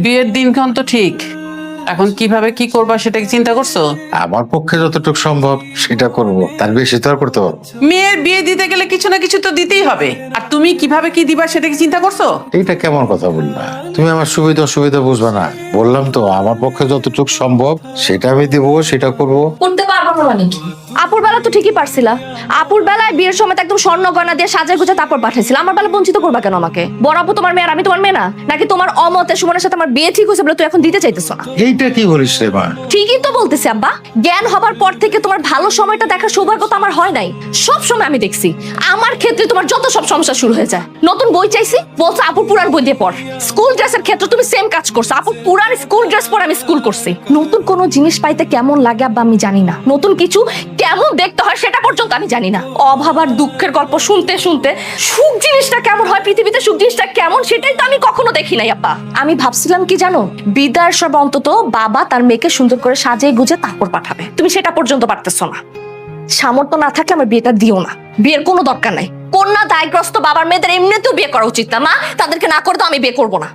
বিয়ের দিনক্ষণ তো ঠিক, এখন কিভাবে কি করবা সেটা কি চিন্তা করছো? আমার পক্ষে যতটুকু সম্ভব সেটা করব, তার বেশি তো আর করতে পারবো না। মেয়ের বিয়ে দিতে গেলে কিছু না কিছু তো দিতেই হবে, আর তুমি কিভাবে কি দিবা সেটা কি চিন্তা করছো? এইটা কেমন কথা বললা? তুমি আমার সুবিধা অসুবিধা বুঝবা না। বললাম তো আমার পক্ষে যতটুকু সম্ভব সেটা আমি দেবো, সেটা করব। করতে পারবো না মানে কি? আপুর বেলা তো ঠিকই পারছিলা। আপুর বেলায় বিয়ের সময় তো একদম স্বর্ণ গয়না দিয়ে সাজায় গুজা তারপর পাঠাইছিল। আমার বেলা বঞ্চিত করবা কেন আমাকে? বড় আপু তোমার মেয়ে আর আমি তোমার মেয়ে না? নাকি তোমার অমতে সুমনের সাথে আমার বিয়ে ঠিক হয়েছে বলে তুই এখন দিতে চাইতেছ না? এইটা কি বলিস রে মা? ঠিকই তো বলতেছি আব্বা। জ্ঞান হবার পর থেকে তোমার ভালো সময়টা দেখার সৌভাগ্য তো আমার হয় নাই। সব সময় আমি দেখছি আমার ক্ষেত্রে তোমার যত সব সমস্যা শুরু হয়ে যায়। নতুন বই চাইছি, বলছো আপুর পুরান বই দিয়ে পড়। স্কুল ড্রেসের ক্ষেত্রে তুমি সেম কাজ করছো। আপুর পুরান স্কুল ড্রেস পরে আমি স্কুল করছি। নতুন কোনো জিনিস পাইতে কেমন লাগে আব্বা আমি জানি না। নতুন কিছু কেমন দেখতে হয় সেটা পর্যন্ত আমি জানি না। অভাব আর দুঃখের গল্প শুনতে শুনতে সুখ জিনিসটা কেমন হয়, পৃথিবীতে সুখ জিনিসটা কেমন সেটাই তো আমি কখনো দেখি নাই আব্বা। আমি ভাবছিলাম কি জানো, বিদায়ের সব অন্তত বাবা তার মেয়েকে সুন্দর করে সাজিয়ে গুজে তারপর পাঠাবে। তুমি সেটা পর্যন্ত পারতেছো না। সামর্থ্য না থাকলে আমার বিয়েটা দিও না। বিয়ের কোনো দরকার নাই। কন্যা দায়গ্রস্ত বাবার মেয়েদের এমনিতেও বিয়ে করা উচিত না মা। তাদেরকে না করে তো আমি বিয়ে করবো না।